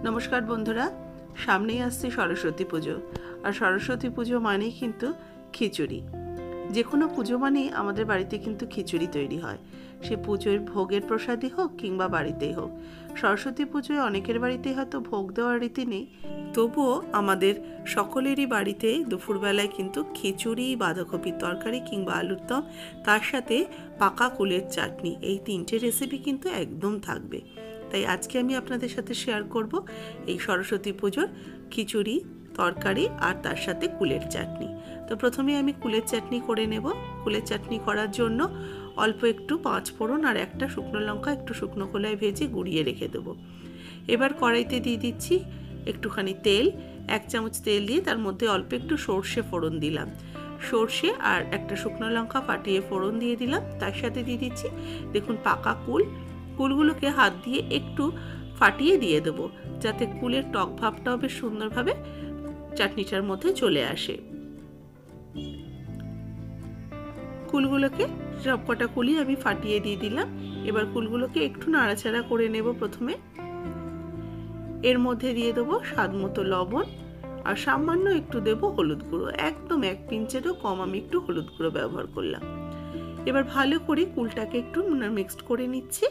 नमस्कार बंधुरा सामनेई आसছে सरस्वती पुजो और सरस्वती पुजो मानेई किन्तु खिचुड़ी जे कोनो पुजो मानेई आमादेर बाड़ीते किन्तु खिचुड़ी तैरी हय से पुजोर भोगेर प्रसादई होक किंबा बाड़ीतेई होक सरस्वती पुजोय अनेकेर बाड़ीतेई हयतो भोग देওয়ার रीति नेই तबुओ आमादेर सकलेरই बाड़ीते दुपुरबेलाय किन्तु खिचुड़ी बाँधाकपिर तरकारी किंबा आलुर दम तार साथे पाका कुलेर चाटनी এই তিনটে রেসিপি কিন্তু একদম থাকবে। তাই আজকে আমি আপনাদের সাথে শেয়ার করব এই সরস্বতী পুজোর খিচুড়ি তরকারি আর তার সাথে কুলের চাটনি। তো প্রথমে আমি কুলের চাটনি করে নেব। কুলের চাটনি করার জন্য অল্প একটু পাঁচ ফোড়ন আর একটা শুকনো লঙ্কা একটু শুকনো খোলায় ভেজে গুঁড়িয়ে রেখে দেব। এবার কড়াইতে দিয়ে দিচ্ছি একটুখানি তেল, এক চামচ তেল দিয়ে তার মধ্যে অল্প একটু সরষে ফোড়ন দিলাম। সরষে আর একটা শুকনো লঙ্কা ফাটিয়ে ফোড়ন দিয়ে দিলাম। তার সাথে দিয়ে দিচ্ছি দেখুন পাকা কুল। কুলগুলোকে হাত দিয়ে একটু ফাটিয়ে দিয়ে দেব যাতে কুলের টক ভাবটাও বেশ সুন্দরভাবে চাটনিটার মধ্যে চলে আসে। কুলগুলোকে সবকটা কুলি আমি ফাটিয়ে দিয়ে দিলাম। এবার কুলগুলোকে একটু নাড়াচাড়া করে নেব। প্রথমে এর মধ্যে দিয়ে দেবো স্বাদ মতো লবণ আর সামান্য একটু দেব হলুদ গুঁড়ো, একদম এক পিঞ্চেরও কম আমি একটু হলুদ গুঁড়ো ব্যবহার করলাম। এবার ভালো করে কুলটাকে একটু মিক্সড করে নিচ্ছি।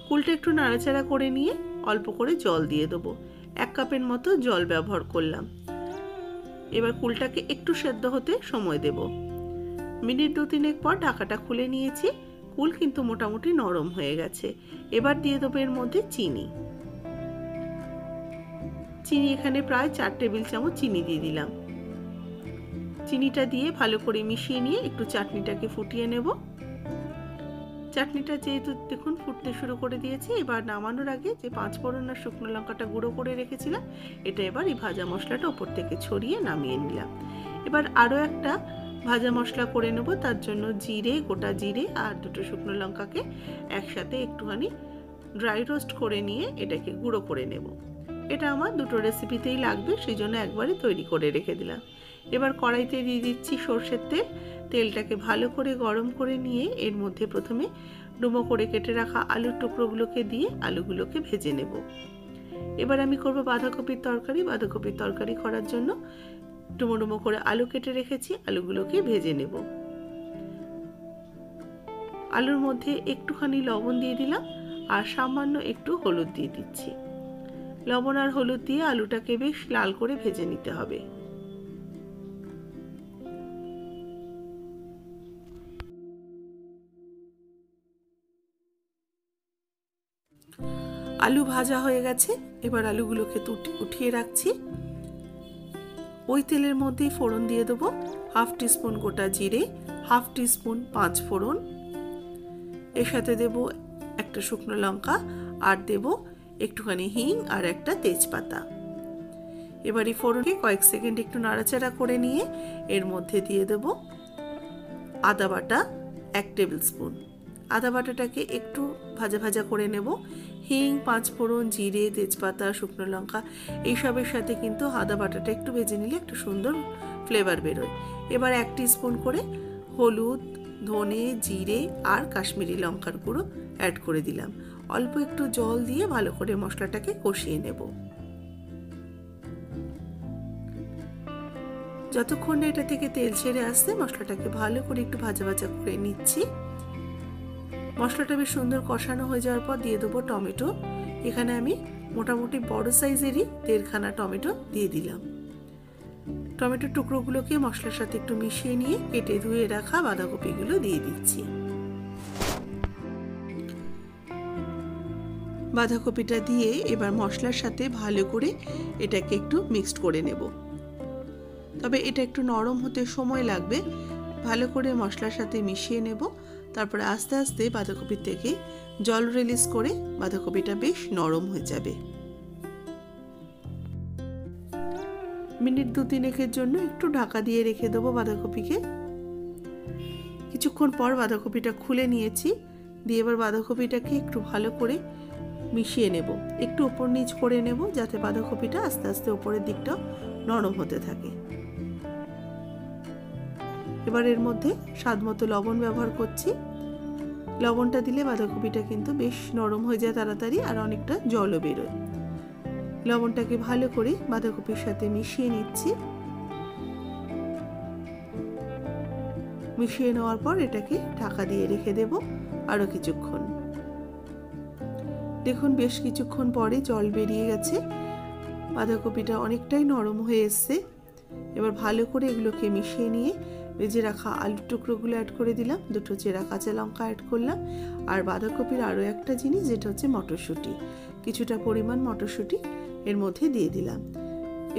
কুলটা একটু নাড়াচাড়া করে নিয়ে অল্প করে জল দিয়ে দেবো, এক কাপের মতো জল ব্যবহার করলাম। এবার কুলটাকে একটু সেদ্ধ হতে সময় দেব। মিনিট দু তিনেক পর ঢাকাটা খুলে নিয়েছি। কুল কিন্তু মোটামুটি নরম হয়ে গেছে। এবার দিয়ে দেবো এর মধ্যে চিনি। চিনি এখানে প্রায় 4 টেবিল চামচ চিনি দিয়ে দিলাম। চিনিটা দিয়ে ভালো করে মিশিয়ে নিয়ে একটু চাটনিটাকে ফুটিয়ে নেব। চাটনিটা যেহেতু দেখুন ফুটতে শুরু করে দিয়েছি, এবার নামানোর আগে যে পাঁচ ফোড়ন আর শুকনো লঙ্কাটা গুঁড়ো করে রেখেছিলাম এটা এবার এই ভাজা মশলাটা ওপর থেকে ছড়িয়ে নামিয়ে নিলাম। এবার আরও একটা ভাজা মশলা করে নেব। তার জন্য জিরে, গোটা জিরে আর দুটো শুকনো লঙ্কাকে একসাথে একটুখানি ড্রাই রোস্ট করে নিয়ে এটাকে গুঁড়ো করে নেব। এটা আমার দুটো রেসিপিতেই লাগবে, সেই জন্য একবারে তৈরি করে রেখে দিলাম। এবার কড়াইতে দিয়ে দিচ্ছি সরষের তেল। তেলটাকে ভালো করে গরম করে নিয়ে এর মধ্যে প্রথমে ডুমো করে কেটে রাখা আলুর টুকরোগুলোকে দিয়ে আলুগুলোকে ভেজে নেব। এবার আমি করব বাঁধাকপির তরকারি। বাঁধাকপির তরকারি করার জন্য ডুমো ডুমো করে আলু কেটে রেখেছি, আলুগুলোকে ভেজে নেব। আলুর মধ্যে একটুখানি লবণ দিয়ে দিলাম আর সামান্য একটু হলুদ দিয়ে দিচ্ছি। লবণ আর হলুদ দিয়ে আলুটাকে বেশ লাল করে ভেজে নিতে হবে। আলু ভাজা হয়ে গেছে। এবার আলুগুলোকে উঠিয়ে রাখছি। ওই তেলের মধ্যেই ফোড়ন দিয়ে দেবো হাফ টিস্পুন গোটা জিরে, হাফ টিস্পুন পাঁচ ফোড়ন, এর সাথে দেব একটা শুকনো লঙ্কা আর দেব একটুখানি হিং আর একটা তেজপাতা। এবার এই ফোড়নকে কয়েক সেকেন্ড একটু নাড়াচাড়া করে নিয়ে এর মধ্যে দিয়ে দেব আদা বাটা 1 টেবিল স্পুন। আদা বাটাটাকে একটু ভাজা ভাজা করে নেব। হিং, পাঁচ ফোড়ন, জিরে, তেজপাতা, শুকনো লঙ্কা এইসবের সাথে কিন্তু আদা বাটাটা একটু ভেজে নিলে একটু সুন্দর ফ্লেভার বেরোয়। এবার 1 টিস্পুন করে হলুদ, ধনে, জিরে আর কাশ্মীরি লঙ্কার গুঁড়ো অ্যাড করে দিলাম। অল্প একটু জল দিয়ে ভালো করে মশলাটাকে কষিয়ে নেব। যতক্ষণ না এটা থেকে তেল ছেড়ে আসছে মশলাটাকে ভালো করে একটু ভাজা ভাজা করে নিচ্ছি। মশলাটা বেশ সুন্দর কষানো হয়ে যাওয়ার পর দিয়ে দেবো টমেটো। এখানে আমি মোটামুটি বড় সাইজেরই 1.5 খানা টমেটো দিয়ে দিলাম। টমেটোর টুকরোগুলোকে মশলার সাথে একটু মিশিয়ে নিয়ে কেটে ধুয়ে রাখা বাঁধাকপিগুলো দিয়ে দিচ্ছি। বাঁধাকপিটা দিয়ে এবার মশলার সাথে ভালো করে এটাকে একটু মিক্সড করে নেব। তবে এটা একটু নরম হতে সময় লাগবে। ভালো করে মশলার সাথে মিশিয়ে নেব। তারপরে আস্তে আস্তে বাঁধাকপির থেকে জল রিলিজ করে বাঁধাকপিটা বেশ নরম হয়ে যাবে। মিনিট দু তিনেকের জন্য একটু ঢাকা দিয়ে রেখে দেবো বাঁধাকপিকে। কিছুক্ষণ পর বাঁধাকপিটা খুলে নিয়েছি। দিয়ে এবার বাঁধাকপিটাকে একটু ভালো করে মিশিয়ে নেব, একটু ওপর নিচ করে নেব যাতে বাঁধাকপিটা আস্তে আস্তে ওপরের দিকটা নরম হতে থাকে। এবার এর মধ্যে স্বাদ মতো লবণ ব্যবহার করছি। লবণটা দিলে বাঁধাকপিটা কিন্তু বেশ নরম হয়ে যায় তাড়াতাড়ি, আর অনেকটা জলও বেরোয়। লবণটাকে ভালো করে বাঁধাকপির সাথে মিশিয়ে নিচ্ছি। মিশিয়ে নেওয়ার পর এটাকে ঢাকা দিয়ে রেখে দেব আরো কিছুক্ষণ। দেখুন বেশ কিছুক্ষণ পরে জল বেরিয়ে গেছে, বাঁধাকপিটা অনেকটাই নরম হয়ে এসছে। এবার ভালো করে এগুলোকে মিশিয়ে নিয়ে ভেজে রাখা আলুর টুকরোগুলো অ্যাড করে দিলাম, দুটো চেরা কাঁচা লঙ্কা অ্যাড করলাম, আর বাঁধাকপির আরও একটা জিনিস যেটা হচ্ছে মটরশুঁটি, কিছুটা পরিমাণ মটরশুঁটি এর মধ্যে দিয়ে দিলাম।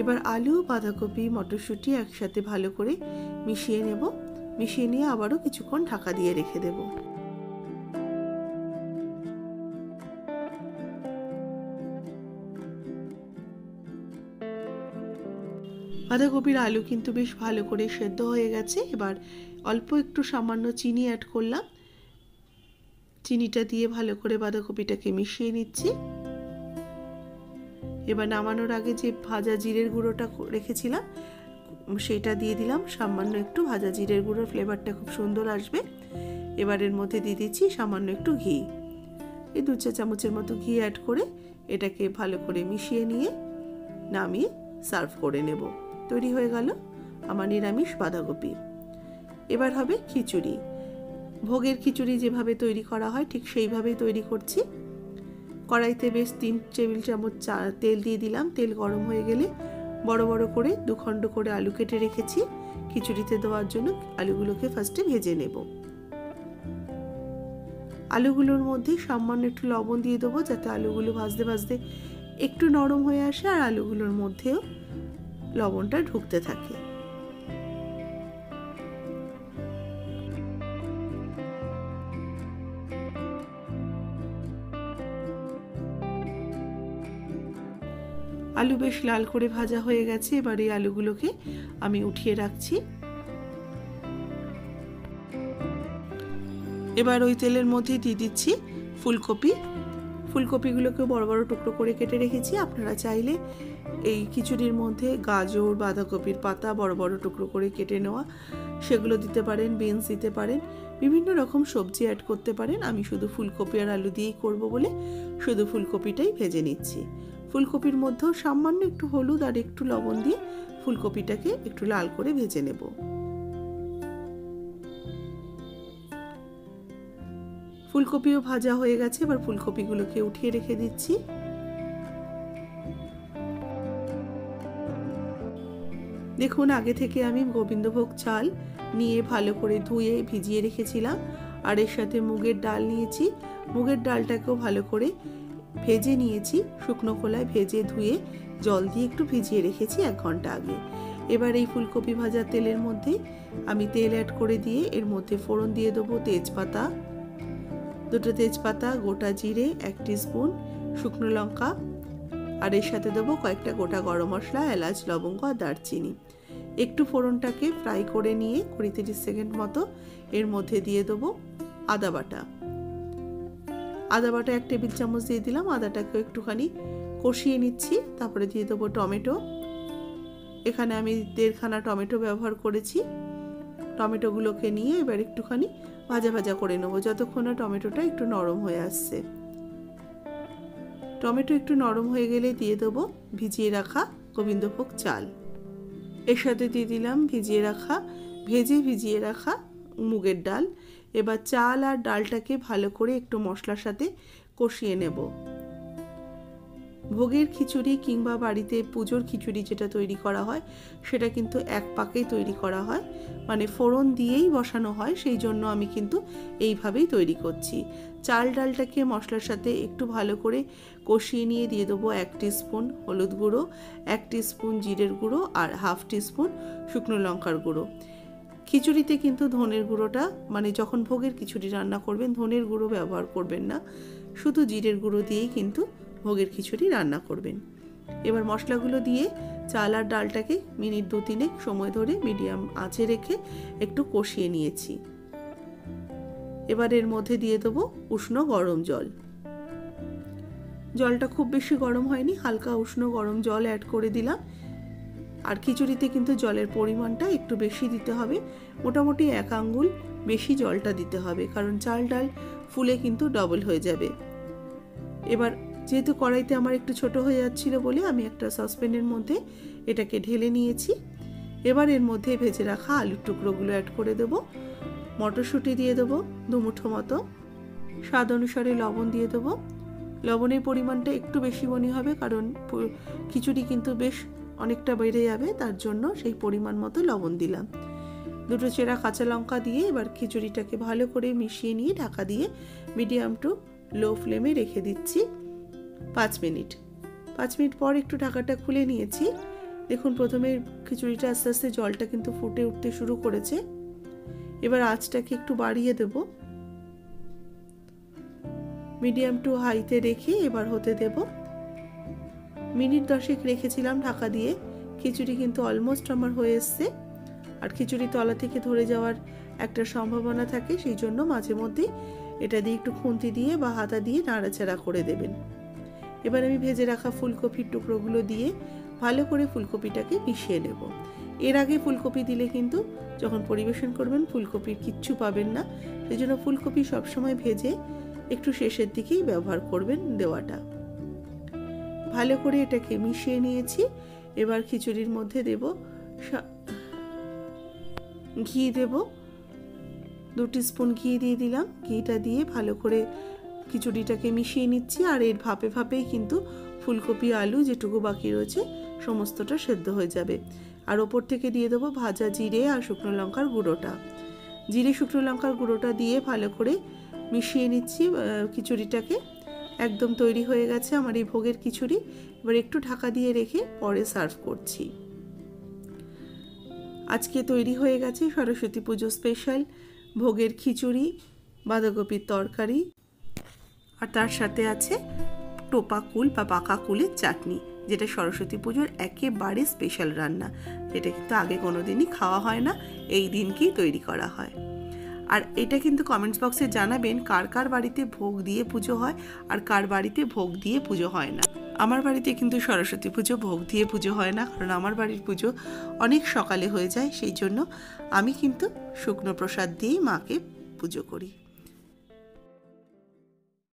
এবার আলু, বাঁধাকপি, মটরশুঁটি একসাথে ভালো করে মিশিয়ে নেব। মিশিয়ে নিয়ে আবারও কিছুক্ষণ ঢাকা দিয়ে রেখে দেব। বাঁধাকপির আলু কিন্তু বেশ ভালো করে সেদ্ধ হয়ে গেছে। এবার অল্প একটু সামান্য চিনি অ্যাড করলাম, চিনিটা দিয়ে ভালো করে বাঁধাকপিটাকে মিশিয়ে নিচ্ছি। এবার নামানোর আগে যে ভাজা জিরের গুঁড়োটা রেখেছিলাম সেটা দিয়ে দিলাম, সামান্য একটু ভাজা জিরের গুঁড়োর ফ্লেভারটা খুব সুন্দর আসবে। এবার এর মধ্যে দিয়ে দিচ্ছি সামান্য একটু ঘি, এই 2 চা চামচের মতো ঘি অ্যাড করে এটাকে ভালো করে মিশিয়ে নিয়ে নামিয়ে সার্ভ করে নেব। তৈরি হয়ে গেল আমার নিরামিষ বাঁধাকপি। এবার হবে খিচুড়ি। ভোগের খিচুড়ি যেভাবে তৈরি করা হয় ঠিক সেইভাবেই তৈরি করছি। কড়াইতে বেশ 3 টেবিল চামচ তেল দিয়ে দিলাম। তেল গরম হয়ে গেলে বড় বড় করে 2 খণ্ড করে আলু কেটে রেখেছি খিচুড়িতে দেওয়ার জন্য। আলুগুলোকে ফার্স্টে ভেজে নেব। আলুগুলোর মধ্যে সামান্য একটু লবণ দিয়ে দেবো যাতে আলুগুলো ভাজতে ভাজতে একটু নরম হয়ে আসে আর আলুগুলোর মধ্যেও লবণটা ঢুকতে থাকে। আলু বেশ লাল করে ভাজা হয়ে গেছে। এবার এই আলুগুলোকে আমি উঠিয়ে রাখছি। এবার ওই তেলের মধ্যে দিয়ে দিচ্ছি ফুলকপি। ফুলকপিগুলোকে বড় বড় টুকরো করে কেটে রেখেছি। আপনারা চাইলে এই খিচুড়ির মধ্যে গাজর, বাঁধাকপির পাতা বড় বড় টুকরো করে কেটে নেওয়া সেগুলো দিতে পারেন, বিনস দিতে পারেন, বিভিন্ন রকম সবজি অ্যাড করতে পারেন। আমি শুধু ফুলকপি আর আলু দিয়েই করব বলে শুধু ফুলকপিটাই ভেজে নিচ্ছি। ফুলকপির মধ্যেও সামান্য একটু হলুদ আর একটু লবণ দিয়ে ফুলকপিটাকে একটু লাল করে ভেজে নেব। ফুলকপিও ভাজা হয়ে গেছে। এবার ফুলকপিগুলোকে উঠিয়ে রেখে দিচ্ছি। দেখুন আগে থেকে আমি গোবিন্দভোগ চাল নিয়ে ভালো করে ধুয়ে ভিজিয়ে রেখেছিলাম, আর এর সাথে মুগের ডাল নিয়েছি। মুগের ডালটাকেও ভালো করে ভেজে নিয়েছি, শুকনো খোলায় ভেজে ধুয়ে জল দিয়ে একটু ভিজিয়ে রেখেছি 1 ঘন্টা আগে। এবার এই ফুলকপি ভাজা তেলের মধ্যে আমি তেল অ্যাড করে দিয়ে এর মধ্যে ফোড়ন দিয়ে দেবো তেজপাতা, 2টো তেজপাতা, গোটা জিরে 1 টিস্পুন, শুকনো লঙ্কা, আর এর সাথে দেবো কয়েকটা গোটা গরম মশলা, এলাচ, লবঙ্গ আর দারচিনি। একটু ফোড়নটাকে ফ্রাই করে নিয়ে 20-30 সেকেন্ড মতো এর মধ্যে দিয়ে দেবো আদা বাটা। আদা বাটা 1 টেবিল চামচ দিয়ে দিলাম। আদাটাকে একটুখানি কষিয়ে নিচ্ছি। তারপরে দিয়ে দেবো টমেটো। এখানে আমি 1.5 খানা টমেটো ব্যবহার করেছি। টমেটোগুলোকে নিয়ে এবার একটুখানি ভাজা ভাজা করে নেবো যতক্ষণ না টমেটোটা একটু নরম হয়ে আসছে। টমেটো একটু নরম হয়ে গেলে দিয়ে দেবো ভিজিয়ে রাখা গোবিন্দভোগ চাল। এর সাথে দিয়ে দিলাম ভিজিয়ে রাখা মুগের ডাল। এবার চাল আর ডালটাকে ভালো করে একটু মশলার সাথে কষিয়ে নেব। ভোগের খিচুড়ি কিংবা বাড়িতে পুজোর খিচুড়ি যেটা তৈরি করা হয় সেটা কিন্তু এক পাকেই তৈরি করা হয়, মানে ফোড়ন দিয়েই বসানো হয়। সেই জন্য আমি কিন্তু এইভাবেই তৈরি করছি। চাল ডালটাকে মশলার সাথে একটু ভালো করে কষিয়ে নিয়ে দিয়ে দেবো 1 টিস্পুন হলুদ গুঁড়ো, 1 টিস্পুন জিরের গুঁড়ো আর 1/2 টিস্পুন শুকনো লঙ্কার গুঁড়ো। খিচুড়িতে কিন্তু ধনের গুঁড়োটা, মানে যখন ভোগের খিচুড়ি রান্না করবেন ধনের গুঁড়ো ব্যবহার করবেন না, শুধু জিরের গুঁড়ো দিয়েই কিন্তু ভোগের খিচুড়ি রান্না করবেন। এবার মশলাগুলো দিয়ে চাল আর ডালটাকে মিনিট 2-3 সময় ধরে মিডিয়াম আঁচে রেখে একটু কষিয়ে নিয়েছি। এবার এর মধ্যে দিয়ে দেবো উষ্ণ গরম জল। জলটা খুব বেশি গরম হয়নি, হালকা উষ্ণ গরম জল অ্যাড করে দিলাম। আর খিচুড়িতে কিন্তু জলের পরিমাণটা একটু বেশি দিতে হবে, মোটামুটি 1 আঙ্গুল বেশি জলটা দিতে হবে, কারণ চাল ডাল ফুলে কিন্তু ডবল হয়ে যাবে। এবার যেহেতু কড়াইতে আমার একটু ছোট হয়ে যাচ্ছিল বলে আমি একটা সসপ্যানের মধ্যে এটাকে ঢেলে নিয়েছি। এবার এর মধ্যে ভেজে রাখা আলুর টুকরোগুলো অ্যাড করে দেবো, মটরশুঁটি দিয়ে দেবো 2 মুঠো মতো, স্বাদ অনুসারে লবণ দিয়ে দেবো। লবণের পরিমাণটা একটু বেশি মনে হবে, কারণ খিচুড়ি কিন্তু বেশ অনেকটা বেড়ে যাবে, তার জন্য সেই পরিমাণ মতো লবণ দিলাম। 2টো চেরা কাঁচা লঙ্কা দিয়ে এবার খিচুড়িটাকে ভালো করে মিশিয়ে নিয়ে ঢাকা দিয়ে মিডিয়াম টু লো ফ্লেমে রেখে দিচ্ছি 5 মিনিট। 5 মিনিট পর একটু ঢাকাটা খুলে নিয়েছি। দেখুন প্রথমে খিচুড়িটা আস্তে আস্তে জলটা কিন্তু ফুটে উঠতে শুরু করেছে। এবার আঁচটাকে একটু বাড়িয়ে দেব, মিডিয়াম টু হাইতে রেখে এবার হতে দেব। মিনিট 10 রেখেছিলাম ঢাকা দিয়ে। খিচুড়ি কিন্তু অলমোস্ট আমার হয়ে এসছে, আর খিচুড়ি তলা থেকে ধরে যাওয়ার একটা সম্ভাবনা থাকে, সেই জন্য মাঝে মধ্যে এটা দিয়ে একটু খুন্তি দিয়ে বা হাতা দিয়ে নাড়াচাড়া করে দেবেন। এবার আমি ভেজে রাখা ফুলকপির টুকরোগুলো দিয়ে ভালো করে ফুলকপিটাকে মিশিয়ে নেব। এর আগে ফুলকপি দিলে কিন্তু যখন পরিবেশন করবেন ফুলকপির কিচ্ছু পাবেন না, সেই জন্য ফুলকপি সবসময় ভেজে একটু শেষের দিকেই ব্যবহার করবেন দেওয়াটা। ভালো করে এটাকে মিশিয়ে নিয়েছি। এবার খিচুড়ির মধ্যে দেব ঘি, দেব 2 টিস্পুন ঘি দিয়ে দিলাম। ঘিটা দিয়ে ভালো করে খিচুড়িটাকে মিশিয়ে নিচ্ছি, আর এর ভাপে ভাপেই কিন্তু ফুলকপি আলু যেটুকু বাকি রয়েছে সমস্তটা সেদ্ধ হয়ে যাবে। আর ওপর থেকে দিয়ে দেবো ভাজা জিরে আর শুকনো লঙ্কার গুঁড়োটা। জিরে শুকনো লঙ্কার গুঁড়োটা দিয়ে ভালো করে মিশিয়ে নিচ্ছি খিচুড়িটাকে। একদম তৈরি হয়ে গেছে আমার এই ভোগের খিচুড়ি। এবার একটু ঢাকা দিয়ে রেখে পরে সার্ভ করছি। আজকে তৈরি হয়ে গেছে সরস্বতী পুজো স্পেশাল ভোগের খিচুড়ি, বাঁধাকপির তরকারি, আর তার সাথে আছে টোপা কুল বা পাকা কুলের চাটনি, যেটা সরস্বতী পুজোর একেবারে স্পেশাল রান্না। এটা কিন্তু আগে কোনোদিনই খাওয়া হয় না, এই দিনকেই তৈরি করা হয়। আর এটা কিন্তু কমেন্টস বক্সে জানাবেন কার কার বাড়িতে ভোগ দিয়ে পুজো হয় আর কার বাড়িতে ভোগ দিয়ে পুজো হয় না। আমার বাড়িতে কিন্তু সরস্বতী পুজো ভোগ দিয়ে পুজো হয় না, কারণ আমার বাড়ির পুজো অনেক সকালে হয়ে যায়, সেই জন্য আমি কিন্তু শুকনো প্রসাদ দিয়েই মাকে পুজো করি।